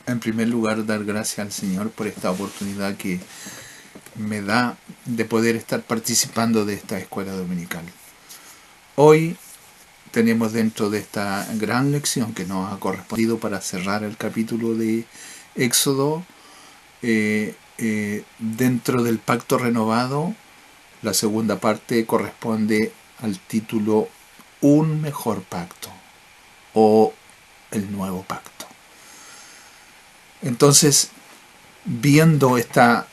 En primer lugar, dar gracias al Señor por esta oportunidad que me da de poder estar participando de esta escuela dominical. Hoy tenemos dentro de esta gran lección que nos ha correspondido para cerrar el capítulo de Éxodo, dentro del pacto renovado, la segunda parte corresponde al título Un mejor pacto o el nuevo pacto. Entonces, viendo esta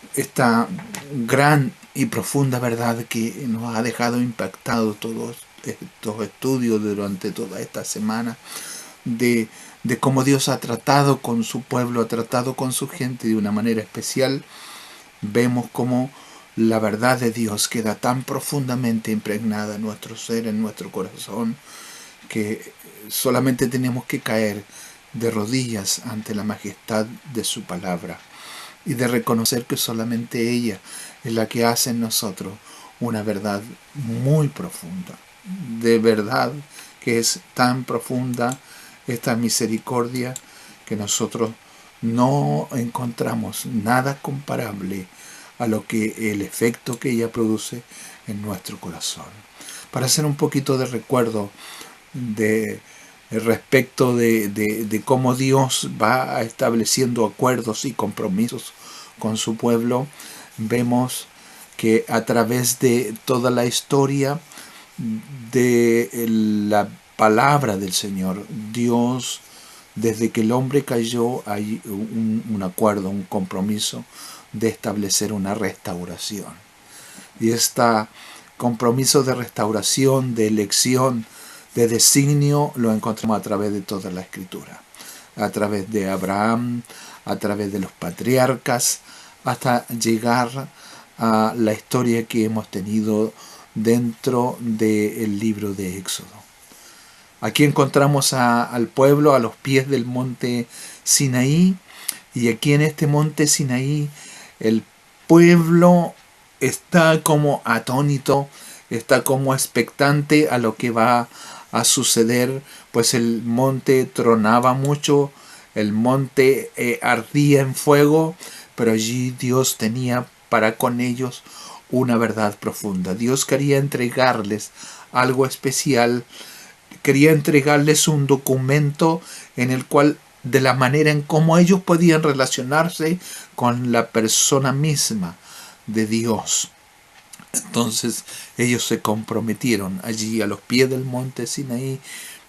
gran y profunda verdad que nos ha dejado impactados todos estos estudios durante toda esta semana, de cómo Dios ha tratado con su pueblo, ha tratado con su gente de una manera especial, vemos cómo la verdad de Dios queda tan profundamente impregnada en nuestro ser, en nuestro corazón, que solamente tenemos que caer de rodillas ante la majestad de su palabra y de reconocer que solamente ella es la que hace en nosotros una verdad muy profunda. De verdad que es tan profunda esta misericordia que nosotros no encontramos nada comparable a lo que el efecto que ella produce en nuestro corazón. Para hacer un poquito de recuerdo de respecto de cómo Dios va estableciendo acuerdos y compromisos con su pueblo, vemos que a través de toda la historia de la palabra del Señor, Dios, desde que el hombre cayó, hay un acuerdo, un compromiso de establecer una restauración. Y este compromiso de restauración, de elección, de designio, lo encontramos a través de toda la Escritura. A través de Abraham, a través de los patriarcas, hasta llegar a la historia que hemos tenido dentro del libro de Éxodo. Aquí encontramos al pueblo a los pies del monte Sinaí, y aquí en este monte Sinaí el pueblo está como atónito, está como expectante a lo que va a suceder, pues el monte tronaba mucho, el monte ardía en fuego, pero allí Dios tenía para con ellos una verdad profunda. Dios quería entregarles algo especial, quería entregarles un documento en el cual, de la manera en cómo ellos podían relacionarse con la persona misma de Dios. Entonces ellos se comprometieron allí a los pies del monte Sinaí,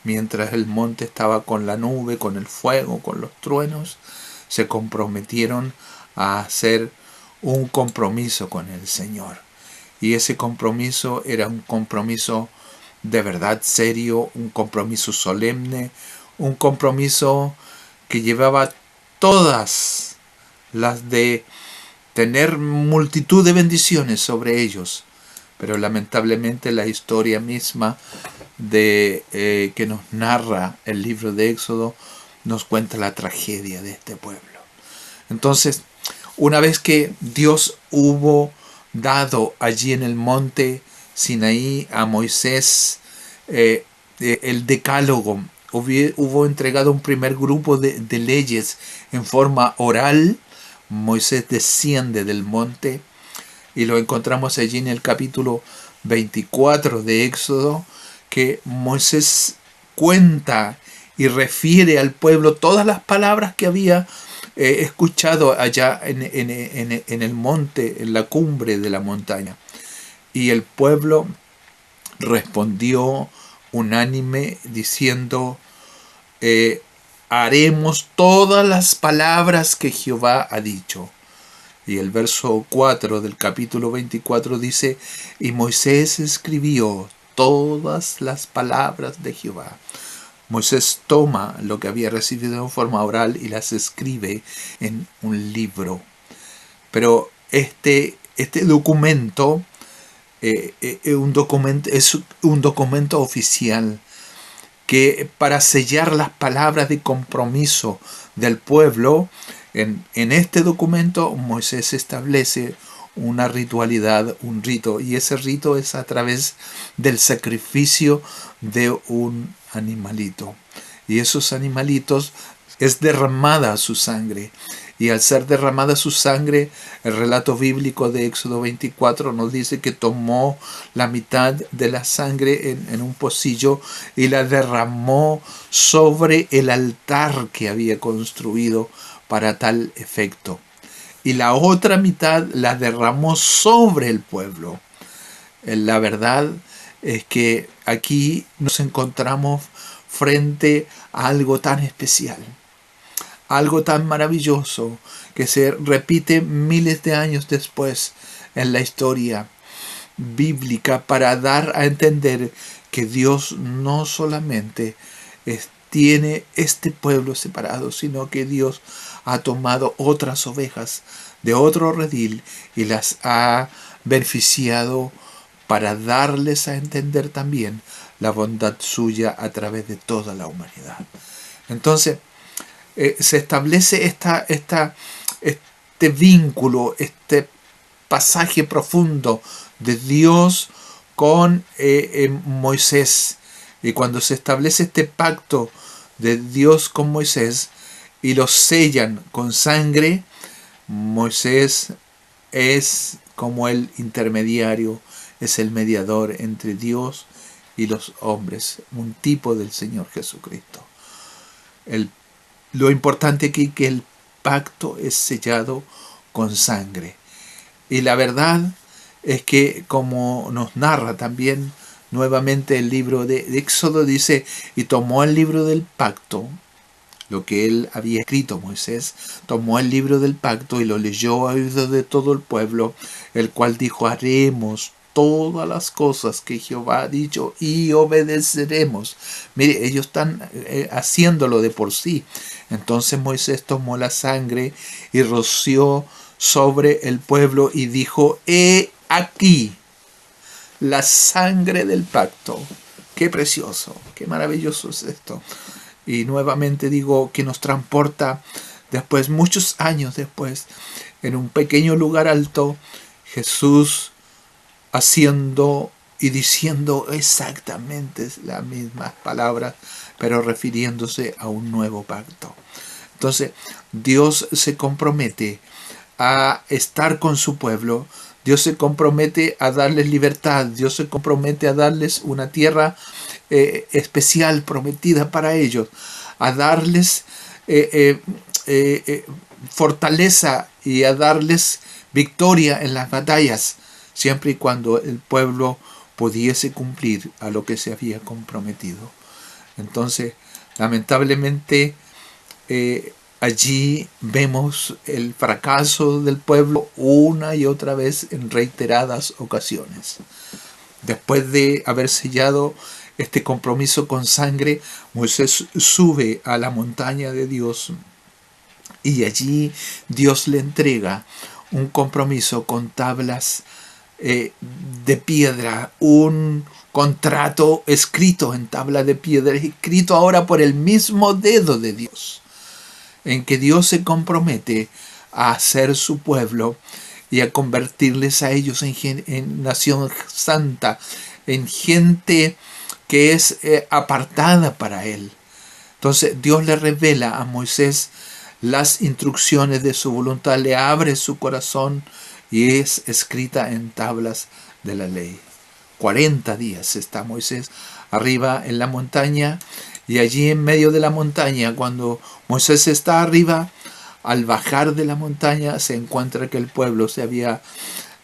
mientras el monte estaba con la nube, con el fuego, con los truenos, se comprometieron a hacer un compromiso con el Señor. Y ese compromiso era un compromiso de verdad serio, un compromiso solemne, un compromiso que llevaba todas las de tener multitud de bendiciones sobre ellos. Pero lamentablemente la historia misma que nos narra el libro de Éxodo nos cuenta la tragedia de este pueblo. Entonces, una vez que Dios hubo dado allí en el monte Sinaí a Moisés el decálogo, hubo entregado un primer grupo de leyes en forma oral, Moisés desciende del monte y lo encontramos allí en el capítulo 24 de Éxodo, que Moisés cuenta y refiere al pueblo todas las palabras que había escuchado allá en el monte, en la cumbre de la montaña. Y el pueblo respondió unánime diciendo, haremos todas las palabras que Jehová ha dicho. Y el verso 4 del capítulo 24 dice, y Moisés escribió todas las palabras de Jehová. Moisés toma lo que había recibido en forma oral y las escribe en un libro. Pero este documento, es un documento oficial que, para sellar las palabras de compromiso del pueblo, en este documento Moisés establece una ritualidad, un rito, y ese rito es a través del sacrificio de un animalito. Y esos animalitos es derramada su sangre. Y al ser derramada su sangre, el relato bíblico de Éxodo 24 nos dice que tomó la mitad de la sangre en un pocillo y la derramó sobre el altar que había construido para tal efecto. Y la otra mitad la derramó sobre el pueblo. La verdad es que aquí nos encontramos frente a algo tan especial, algo tan maravilloso que se repite miles de años después en la historia bíblica para dar a entender que Dios no solamente tiene este pueblo separado, sino que Dios ha tomado otras ovejas de otro redil y las ha beneficiado para darles a entender también la bondad suya a través de toda la humanidad. Entonces, se establece este vínculo, este pasaje profundo de Dios con Moisés. Y cuando se establece este pacto de Dios con Moisés y lo sellan con sangre, Moisés es como el intermediario, es el mediador entre Dios y los hombres, un tipo del Señor Jesucristo. Lo importante aquí es que el pacto es sellado con sangre. Y la verdad es que, como nos narra también nuevamente el libro de Éxodo, dice, y tomó el libro del pacto, lo que él había escrito Moisés, tomó el libro del pacto y lo leyó a oídos de todo el pueblo, el cual dijo, haremos todas las cosas que Jehová ha dicho y obedeceremos. Mire, ellos están haciéndolo de por sí. Entonces Moisés tomó la sangre y roció sobre el pueblo y dijo, he aquí la sangre del pacto. Qué precioso, qué maravilloso es esto. Y nuevamente digo que nos transporta después, muchos años después, en un pequeño lugar alto, Jesús haciendo y diciendo exactamente las mismas palabras, pero refiriéndose a un nuevo pacto. Entonces, Dios se compromete a estar con su pueblo, Dios se compromete a darles libertad, Dios se compromete a darles una tierra especial prometida para ellos, a darles fortaleza y a darles victoria en las batallas, siempre y cuando el pueblo pudiese cumplir a lo que se había comprometido. Entonces, lamentablemente, allí vemos el fracaso del pueblo una y otra vez en reiteradas ocasiones. Después de haber sellado este compromiso con sangre, Moisés sube a la montaña de Dios y allí Dios le entrega un compromiso con tablas de piedra, un contrato escrito en tabla de piedra, escrito ahora por el mismo dedo de Dios, en que Dios se compromete a hacer su pueblo y a convertirles a ellos en nación santa, en gente que es apartada para Él. Entonces Dios le revela a Moisés las instrucciones de su voluntad, le abre su corazón y es escrita en tablas de la ley. 40 días está Moisés arriba en la montaña, y allí en medio de la montaña, cuando Moisés está arriba, al bajar de la montaña se encuentra que el pueblo se había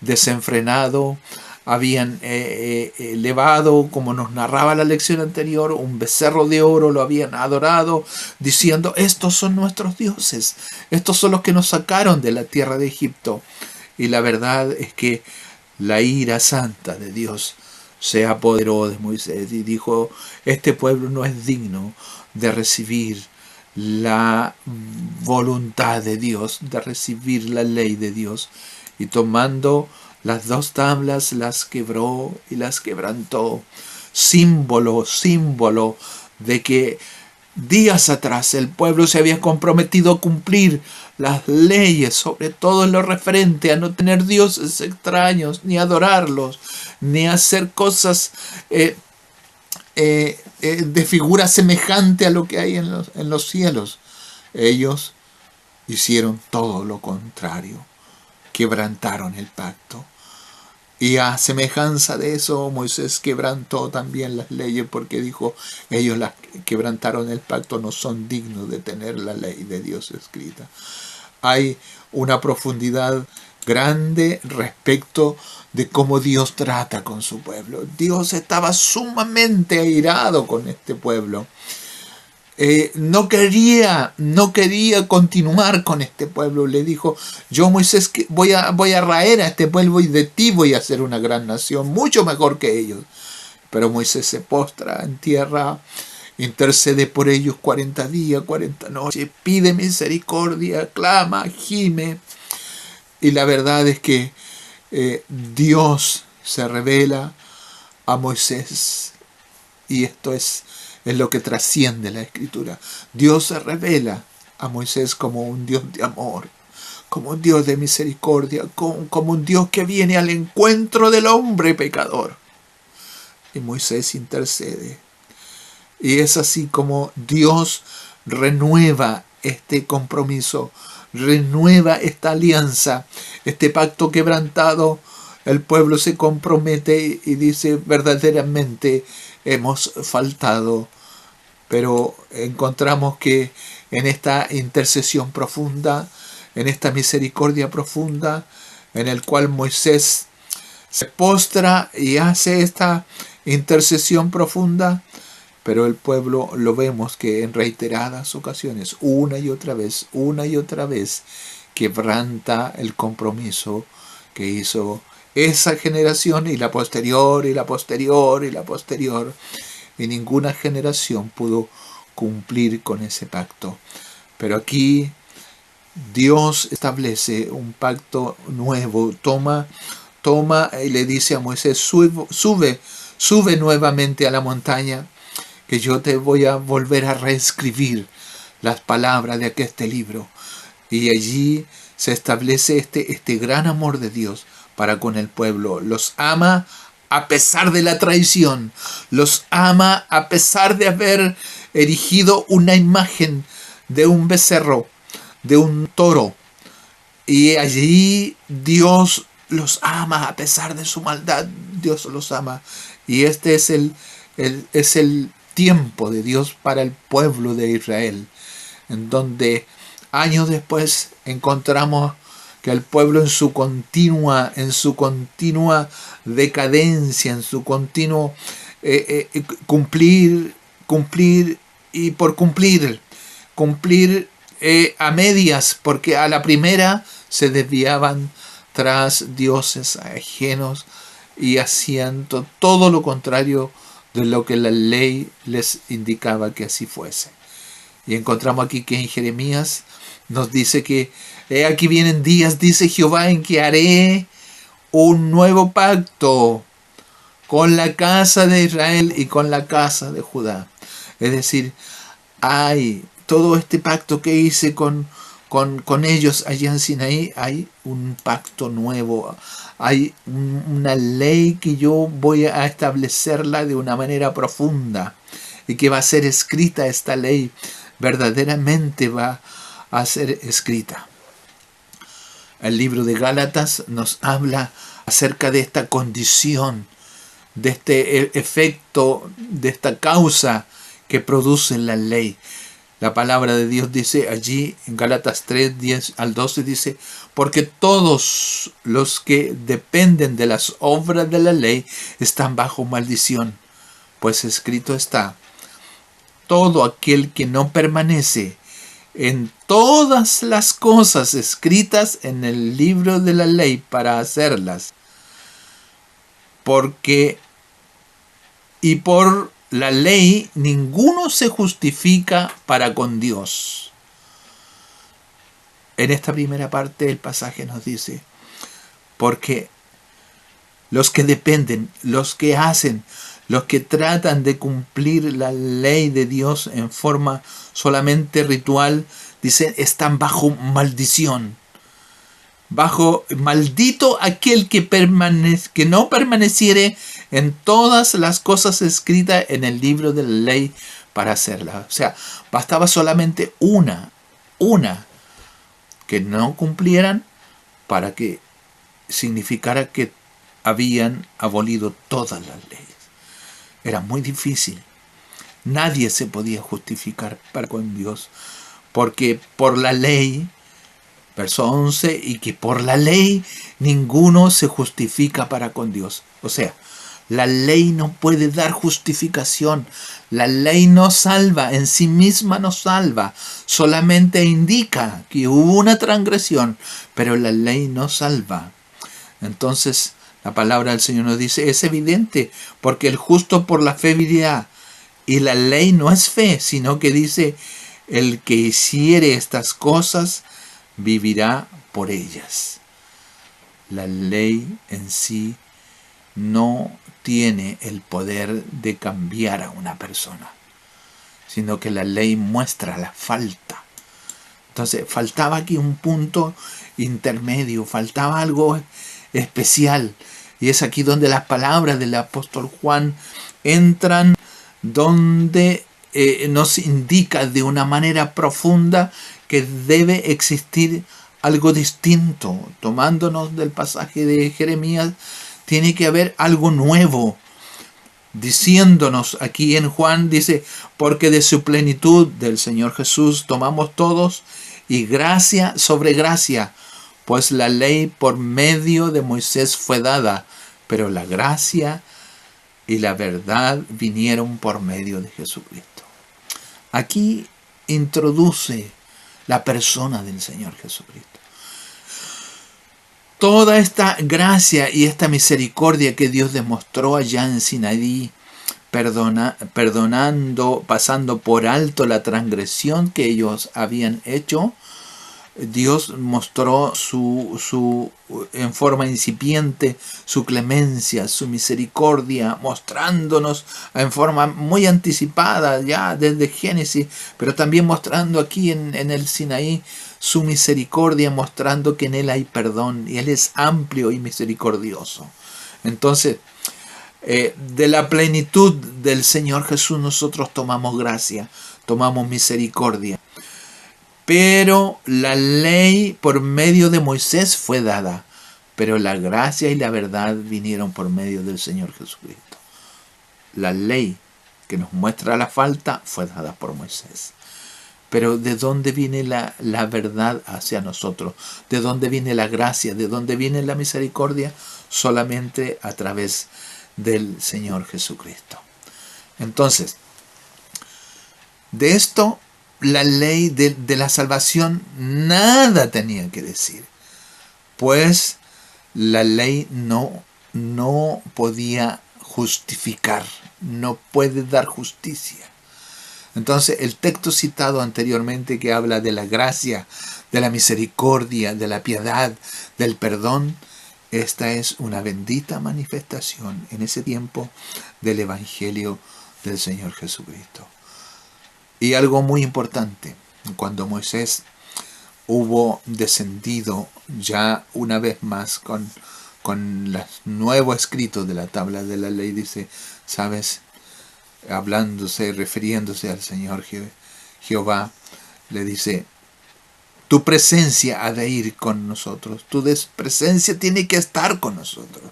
desenfrenado, habían elevado, como nos narraba la lección anterior, un becerro de oro, lo habían adorado, diciendo, estos son nuestros dioses, estos son los que nos sacaron de la tierra de Egipto. Y la verdad es que la ira santa de Dios se apoderó de Moisés y dijo, este pueblo no es digno de recibir la voluntad de Dios, de recibir la ley de Dios. Y tomando las 2 tablas, las quebró y las quebrantó. Símbolo de que días atrás el pueblo se había comprometido a cumplir las leyes, sobre todo en lo referente a no tener dioses extraños, ni adorarlos, ni hacer cosas de figura semejante a lo que hay en los cielos. Ellos hicieron todo lo contrario, quebrantaron el pacto. Y a semejanza de eso, Moisés quebrantó también las leyes, porque dijo, ellos las quebrantaron el pacto, no son dignos de tener la ley de Dios escrita. Hay una profundidad grande respecto de cómo Dios trata con su pueblo. Dios estaba sumamente airado con este pueblo. No quería continuar con este pueblo. Le dijo, yo Moisés voy a raer a este pueblo y de ti voy a hacer una gran nación, mucho mejor que ellos. Pero Moisés se postra en tierra, intercede por ellos 40 días, 40 noches, pide misericordia, clama, gime. Y la verdad es que Dios se revela a Moisés. Y esto es lo que trasciende la Escritura. Dios se revela a Moisés como un Dios de amor, como un Dios de misericordia, como un Dios que viene al encuentro del hombre pecador. Y Moisés intercede. Y es así como Dios renueva este compromiso, renueva esta alianza, este pacto quebrantado. El pueblo se compromete y dice, verdaderamente hemos faltado, pero encontramos que en esta intercesión profunda, en esta misericordia profunda, en el cual Moisés se postra y hace esta intercesión profunda, pero el pueblo lo vemos que en reiteradas ocasiones, una y otra vez, quebranta el compromiso que hizo esa generación y la posterior, y la posterior, y la posterior. Y ninguna generación pudo cumplir con ese pacto. Pero aquí Dios establece un pacto nuevo. Toma y le dice a Moisés, sube nuevamente a la montaña, que yo te voy a volver a reescribir las palabras de este libro. Y allí se establece este gran amor de Dios para con el pueblo. Los ama a pesar de la traición. Los ama a pesar de haber erigido una imagen de un becerro, de un toro. Y allí Dios los ama a pesar de su maldad. Dios los ama. Y este es el tiempo de Dios para el pueblo de Israel, en donde años después encontramos que el pueblo en su continua decadencia, en su continuo cumplir y por cumplir a medias, porque a la primera se desviaban tras dioses ajenos y hacían todo lo contrario de lo que la ley les indicaba que así fuese. Y encontramos aquí que en Jeremías nos dice que aquí vienen días, dice Jehová, en que haré un nuevo pacto con la casa de Israel y con la casa de Judá. Es decir, hay todo este pacto que hice con ellos allá en Sinaí, hay un pacto nuevo, hay una ley que yo voy a establecerla de una manera profunda y que va a ser escrita. Esta ley verdaderamente va a ser escrita. El libro de Gálatas nos habla acerca de esta condición, de este efecto, de esta causa que produce la ley. La palabra de Dios dice allí en Gálatas 3, 10 al 12, dice, porque todos los que dependen de las obras de la ley están bajo maldición, pues escrito está, todo aquel que no permanece en todas las cosas escritas en el libro de la ley para hacerlas, porque y por la ley ninguno se justifica para con Dios. En esta primera parte del pasaje nos dice, porque los que dependen, los que hacen, los que tratan de cumplir la ley de Dios en forma solamente ritual, dicen, están bajo maldición. Bajo maldito aquel que no permaneciere en todas las cosas escritas en el libro de la ley para hacerlas. O sea, bastaba solamente una una que no cumplieran para que significara que habían abolido todas las leyes. Era muy difícil. Nadie se podía justificar para con Dios, porque por la ley, verso 11, y que por la ley ninguno se justifica para con Dios. O sea, la ley no puede dar justificación. La ley no salva, en sí misma no salva. Solamente indica que hubo una transgresión, pero la ley no salva. Entonces, la palabra del Señor nos dice, es evidente, porque el justo por la fe vivirá. Y la ley no es fe, sino que dice, el que hiciere estas cosas, vivirá por ellas. La ley en sí no tiene el poder de cambiar a una persona, sino que la ley muestra la falta. Entonces, faltaba aquí un punto intermedio, faltaba algo especial. Y es aquí donde las palabras del apóstol Juan entran, donde nos indica de una manera profunda que debe existir algo distinto. Tomándonos del pasaje de Jeremías, tiene que haber algo nuevo. Diciéndonos aquí en Juan, dice, porque de su plenitud del Señor Jesús tomamos todos, y gracia sobre gracia, pues la ley por medio de Moisés fue dada, pero la gracia y la verdad vinieron por medio de Jesucristo. Aquí introduce la persona del Señor Jesucristo. Toda esta gracia y esta misericordia que Dios demostró allá en Sinaí, perdonando, pasando por alto la transgresión que ellos habían hecho, Dios mostró en forma incipiente su clemencia, su misericordia, mostrándonos en forma muy anticipada ya desde Génesis, pero también mostrando aquí en el Sinaí su misericordia, mostrando que en Él hay perdón y Él es amplio y misericordioso. Entonces, de la plenitud del Señor Jesús nosotros tomamos gracia, tomamos misericordia. Pero la ley por medio de Moisés fue dada, pero la gracia y la verdad vinieron por medio del Señor Jesucristo. La ley que nos muestra la falta fue dada por Moisés. Pero ¿de dónde viene la verdad hacia nosotros? ¿De dónde viene la gracia? ¿De dónde viene la misericordia? Solamente a través del Señor Jesucristo. Entonces, de esto, la ley de la salvación nada tenía que decir, pues la ley no podía justificar, no puede dar justicia. Entonces el texto citado anteriormente que habla de la gracia, de la misericordia, de la piedad, del perdón, esta es una bendita manifestación en ese tiempo del Evangelio del Señor Jesucristo. Y algo muy importante, cuando Moisés hubo descendido ya una vez más con los nuevos escritos de la tabla de la ley, dice, ¿sabes? Refiriéndose al Señor Jehová, le dice, tu presencia ha de ir con nosotros, tu presencia tiene que estar con nosotros,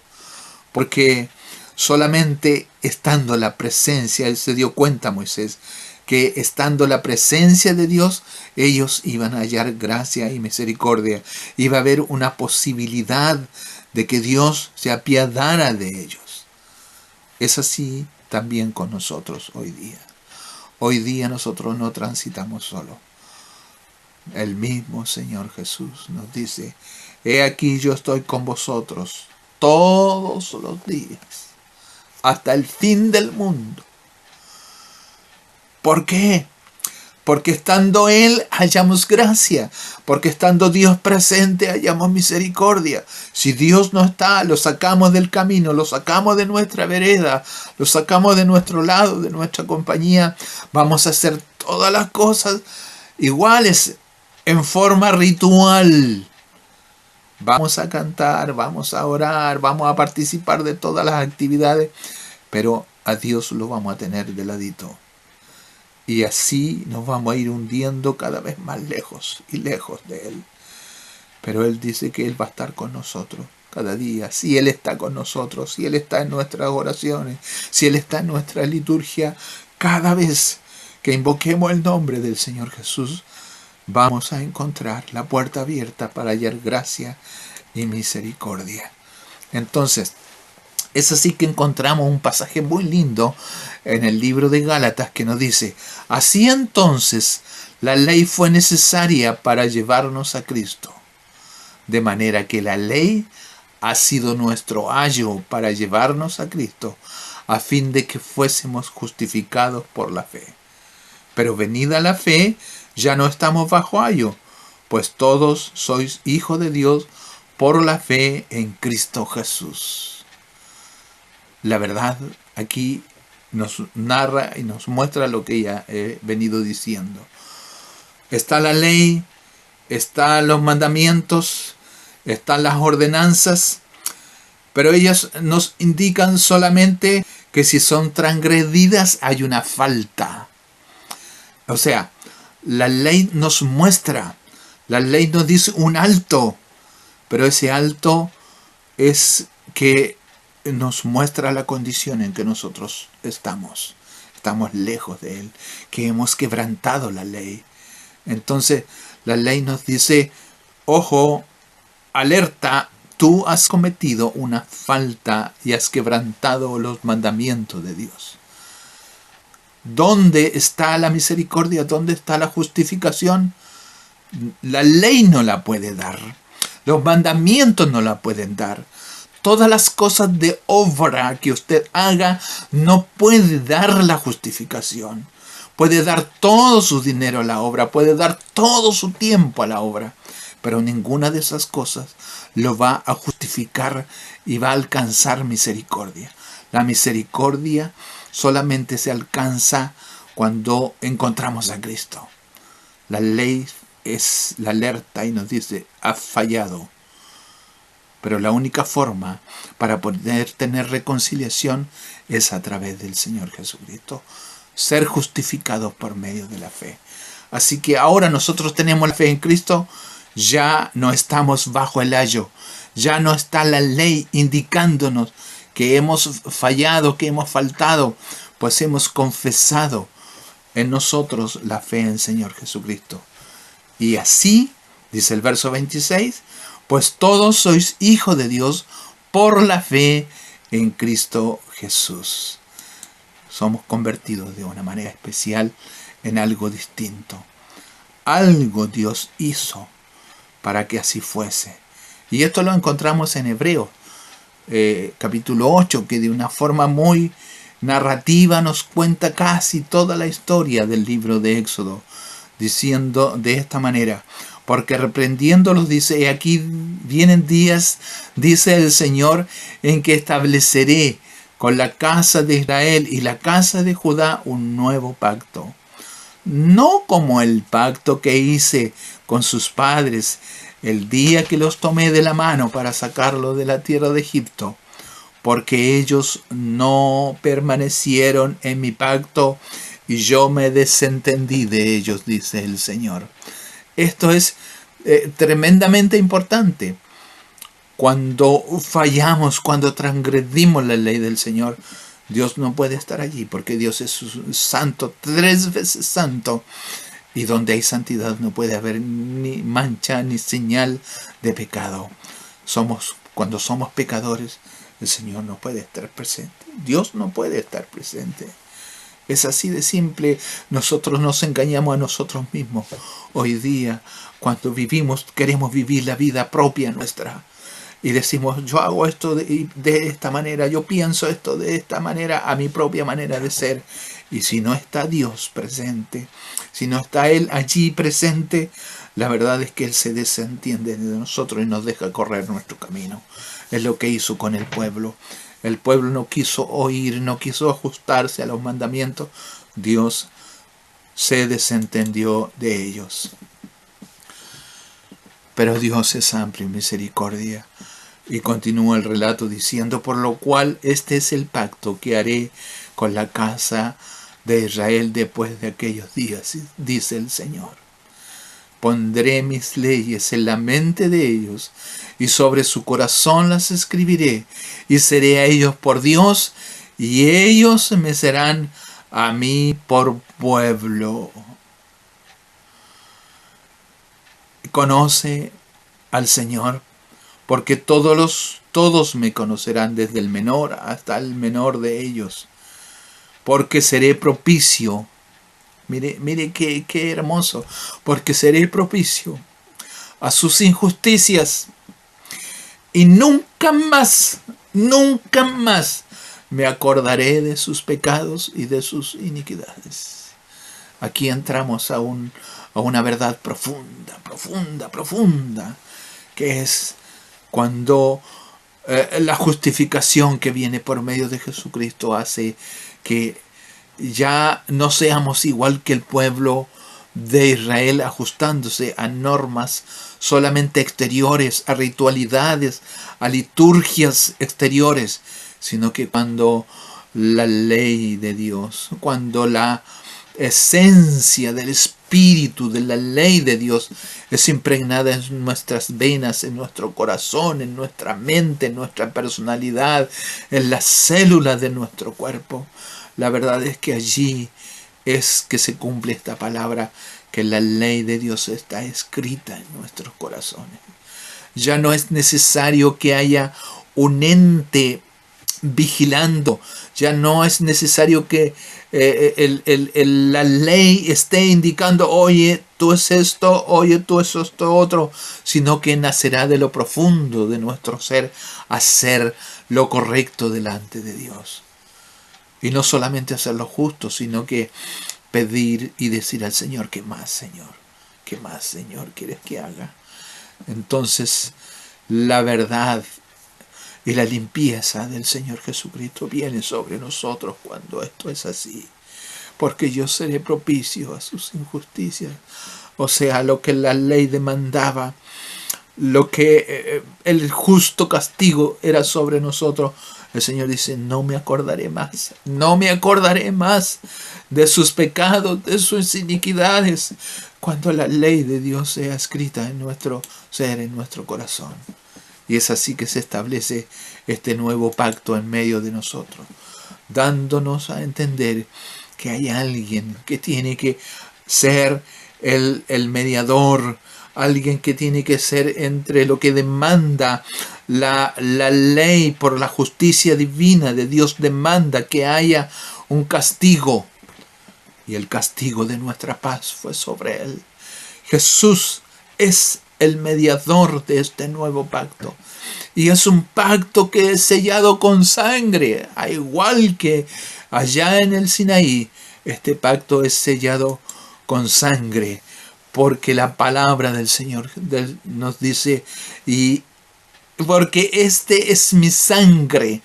porque solamente estando la presencia, él se dio cuenta, Moisés, que estando la presencia de Dios, ellos iban a hallar gracia y misericordia. Iba a haber una posibilidad de que Dios se apiadara de ellos. Es así también con nosotros hoy día. Hoy día nosotros no transitamos solo. El mismo Señor Jesús nos dice, he aquí yo estoy con vosotros todos los días, hasta el fin del mundo. ¿Por qué? Porque estando Él hallamos gracia, porque estando Dios presente hallamos misericordia. Si Dios no está, lo sacamos del camino, lo sacamos de nuestra vereda, lo sacamos de nuestro lado, de nuestra compañía. Vamos a hacer todas las cosas iguales, en forma ritual. Vamos a cantar, vamos a orar, vamos a participar de todas las actividades, pero a Dios lo vamos a tener de ladito. Y así nos vamos a ir hundiendo cada vez más lejos y lejos de Él. Pero Él dice que Él va a estar con nosotros cada día. Si Él está con nosotros, si Él está en nuestras oraciones, si Él está en nuestra liturgia, cada vez que invoquemos el nombre del Señor Jesús, vamos a encontrar la puerta abierta para hallar gracia y misericordia. Entonces, es así que encontramos un pasaje muy lindo en el libro de Gálatas que nos dice: así entonces la ley fue necesaria para llevarnos a Cristo, de manera que la ley ha sido nuestro ayo para llevarnos a Cristo, a fin de que fuésemos justificados por la fe. Pero venida la fe, ya no estamos bajo ayo, pues todos sois hijos de Dios por la fe en Cristo Jesús. La verdad aquí nos narra y nos muestra lo que ya he venido diciendo. Está la ley, están los mandamientos, están las ordenanzas, pero ellas nos indican solamente que si son transgredidas hay una falta. O sea, la ley nos muestra, la ley nos dice un alto, pero ese alto es que nos muestra la condición en que nosotros estamos. Estamos lejos de Él, que hemos quebrantado la ley. Entonces, la ley nos dice: ojo, alerta, tú has cometido una falta y has quebrantado los mandamientos de Dios. ¿Dónde está la misericordia? ¿Dónde está la justificación? La ley no la puede dar. Los mandamientos no la pueden dar. Todas las cosas de obra que usted haga no puede dar la justificación. Puede dar todo su dinero a la obra, puede dar todo su tiempo a la obra, pero ninguna de esas cosas lo va a justificar y va a alcanzar misericordia. La misericordia solamente se alcanza cuando encontramos a Cristo. La ley es la alerta y nos dice: has fallado. Pero la única forma para poder tener reconciliación es a través del Señor Jesucristo. Ser justificados por medio de la fe. Así que ahora nosotros tenemos la fe en Cristo, ya no estamos bajo el ayo. Ya no está la ley indicándonos que hemos fallado, que hemos faltado, pues hemos confesado en nosotros la fe en el Señor Jesucristo. Y así, dice el verso 26, pues todos sois hijos de Dios por la fe en Cristo Jesús. Somos convertidos de una manera especial en algo distinto. Algo Dios hizo para que así fuese. Y esto lo encontramos en Hebreos, capítulo 8, que de una forma muy narrativa nos cuenta casi toda la historia del libro de Éxodo, diciendo de esta manera: porque reprendiéndolos dice: he aquí vienen días, dice el Señor, en que estableceré con la casa de Israel y la casa de Judá un nuevo pacto. No como el pacto que hice con sus padres el día que los tomé de la mano para sacarlos de la tierra de Egipto, porque ellos no permanecieron en mi pacto y yo me desentendí de ellos, dice el Señor. Esto es tremendamente importante. Cuando fallamos, cuando transgredimos la ley del Señor, Dios no puede estar allí, porque Dios es santo, 3 veces santo, y donde hay santidad no puede haber ni mancha ni señal de pecado. Cuando somos pecadores, el Señor no puede estar presente. Dios no puede estar presente. Es así de simple. Nosotros nos engañamos a nosotros mismos. Hoy día, cuando queremos vivir la vida propia nuestra. Y decimos: yo hago esto de esta manera, yo pienso esto de esta manera, a mi propia manera de ser. Y si no está Dios presente, si no está Él allí presente, la verdad es que Él se desentiende de nosotros y nos deja correr nuestro camino. Es lo que hizo con el pueblo. El pueblo no quiso oír, no quiso ajustarse a los mandamientos. Dios se desentendió de ellos. Pero Dios es amplio en misericordia. Y continúa el relato diciendo: por lo cual este es el pacto que haré con la casa de Israel después de aquellos días, dice el Señor. Pondré mis leyes en la mente de ellos, y sobre su corazón las escribiré, y seré a ellos por Dios, y ellos me serán a mí por pueblo. Conoce al Señor, porque todos me conocerán, desde el menor hasta el menor de ellos, porque seré propicio. Mire qué hermoso, porque seré propicio a sus injusticias, y nunca más me acordaré de sus pecados y de sus iniquidades. Aquí entramos a una verdad profunda, que es cuando la justificación que viene por medio de Jesucristo hace que ya no seamos igual que el pueblo de Israel, ajustándose a normas solamente exteriores, a ritualidades, a liturgias exteriores, sino que cuando la ley de Dios, cuando la esencia del espíritu de la ley de Dios es impregnada en nuestras venas, en nuestro corazón, en nuestra mente, en nuestra personalidad, en las células de nuestro cuerpo, la verdad es que allí es que se cumple esta palabra, que la ley de Dios está escrita en nuestros corazones. Ya no es necesario que haya un ente vigilando, ya no es necesario que la ley esté indicando, oye, tú es esto, oye, tú es esto otro, sino que nacerá de lo profundo de nuestro ser hacer lo correcto delante de Dios. Y no solamente hacer lo justo, sino que pedir y decir al Señor, ¿qué más, Señor? ¿Qué más, Señor, quieres que haga? Entonces, la verdad y la limpieza del Señor Jesucristo viene sobre nosotros cuando esto es así. Porque yo seré propicio a sus injusticias. O sea, lo que la ley demandaba, lo que el justo castigo era sobre nosotros. El Señor dice, no me acordaré más de sus pecados, de sus iniquidades, cuando la ley de Dios sea escrita en nuestro ser, en nuestro corazón. Y es así que se establece este nuevo pacto en medio de nosotros, dándonos a entender que hay alguien que tiene que ser el mediador, alguien que tiene que ser entre lo que demanda la ley por la justicia divina de Dios, demanda que haya un castigo, y el castigo de nuestra paz fue sobre él. Jesús es el mediador de este nuevo pacto, y es un pacto que es sellado con sangre, al igual que allá en el Sinaí. Este pacto es sellado con sangre, porque la palabra del Señor nos dice, y porque este es mi sangre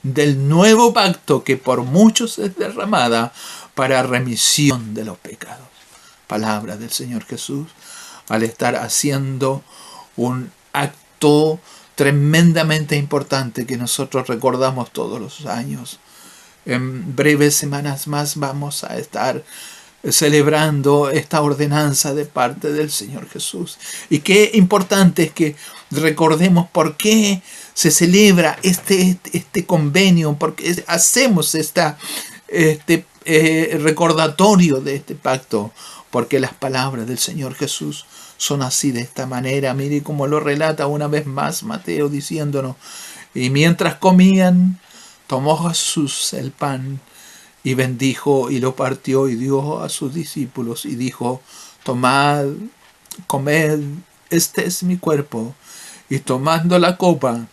del nuevo pacto, que por muchos es derramada para remisión de los pecados. Palabra del Señor Jesús, al estar haciendo un acto tremendamente importante que nosotros recordamos todos los años. En breves semanas más vamos a estar celebrando esta ordenanza de parte del Señor Jesús. Y qué importante es que recordemos por qué se celebra este convenio, por qué hacemos este recordatorio de este pacto, porque las palabras del Señor Jesús son así, de esta manera. Mire cómo lo relata una vez más Mateo, diciéndonos, y mientras comían, tomó Jesús el pan y bendijo y lo partió y dio a sus discípulos y dijo, tomad, comed, este es mi cuerpo. Y tomando la copa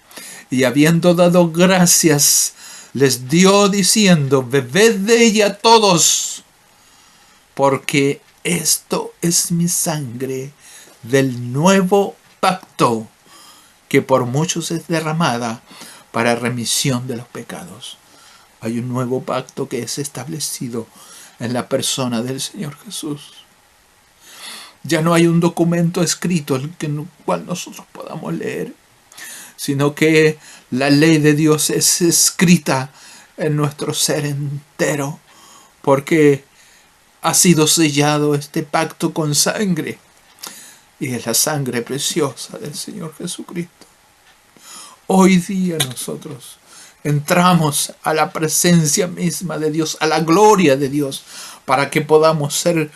y habiendo dado gracias, les dio diciendo, bebed de ella todos, porque esto es mi sangre del nuevo pacto, que por muchos es derramada para remisión de los pecados. Hay un nuevo pacto que es establecido en la persona del Señor Jesús. Ya no hay un documento escrito en el cual nosotros podamos leer, sino que la ley de Dios es escrita en nuestro ser entero, porque ha sido sellado este pacto con sangre, y es la sangre preciosa del Señor Jesucristo. Hoy día nosotros entramos a la presencia misma de Dios, a la gloria de Dios, para que podamos ser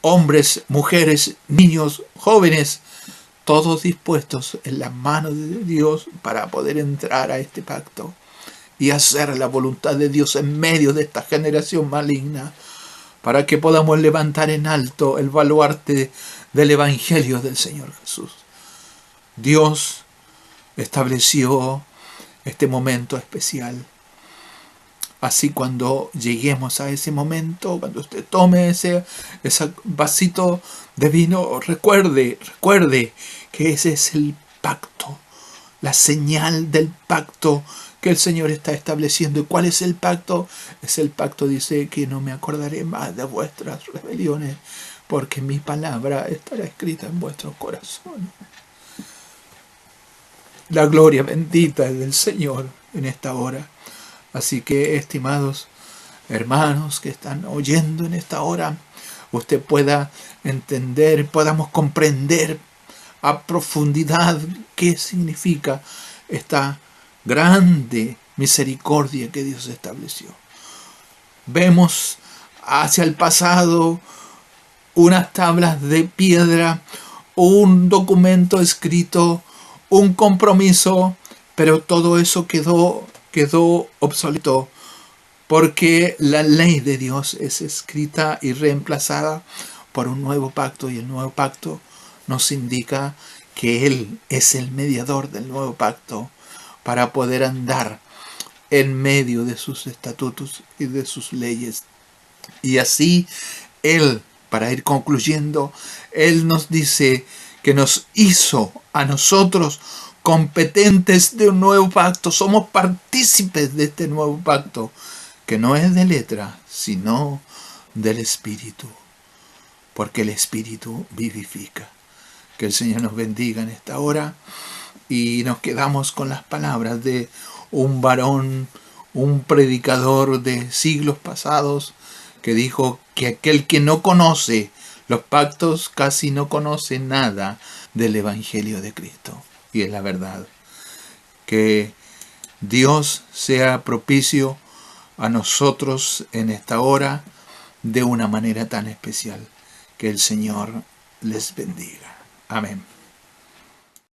hombres, mujeres, niños, jóvenes, todos dispuestos en la mano de Dios para poder entrar a este pacto y hacer la voluntad de Dios en medio de esta generación maligna, para que podamos levantar en alto el baluarte del Evangelio del Señor Jesús. Dios estableció este momento especial. Así cuando lleguemos a ese momento, cuando usted tome ese vasito de vino, recuerde que ese es el pacto, la señal del pacto que el Señor está estableciendo. ¿Y cuál es el pacto? Es el pacto, dice, que no me acordaré más de vuestras rebeliones, porque mi palabra estará escrita en vuestros corazones. La gloria bendita es del Señor en esta hora. Así que, estimados hermanos que están oyendo en esta hora, usted pueda entender, podamos comprender a profundidad qué significa esta grande misericordia que Dios estableció. Vemos hacia el pasado unas tablas de piedra, un documento escrito, un compromiso, pero todo eso quedó obsoleto, porque la ley de Dios es escrita y reemplazada por un nuevo pacto, y el nuevo pacto nos indica que Él es el mediador del nuevo pacto para poder andar en medio de sus estatutos y de sus leyes. Y así Él, para ir concluyendo, Él nos dice que nos hizo a nosotros competentes de un nuevo pacto. Somos partícipes de este nuevo pacto, que no es de letra, sino del Espíritu, porque el Espíritu vivifica. Que el Señor nos bendiga en esta hora, y nos quedamos con las palabras de un varón, un predicador de siglos pasados, que dijo que aquel que no conoce los pactos casi no conoce nada del Evangelio de Cristo. Y es la verdad. Que Dios sea propicio a nosotros en esta hora de una manera tan especial. Que el Señor les bendiga. Amén.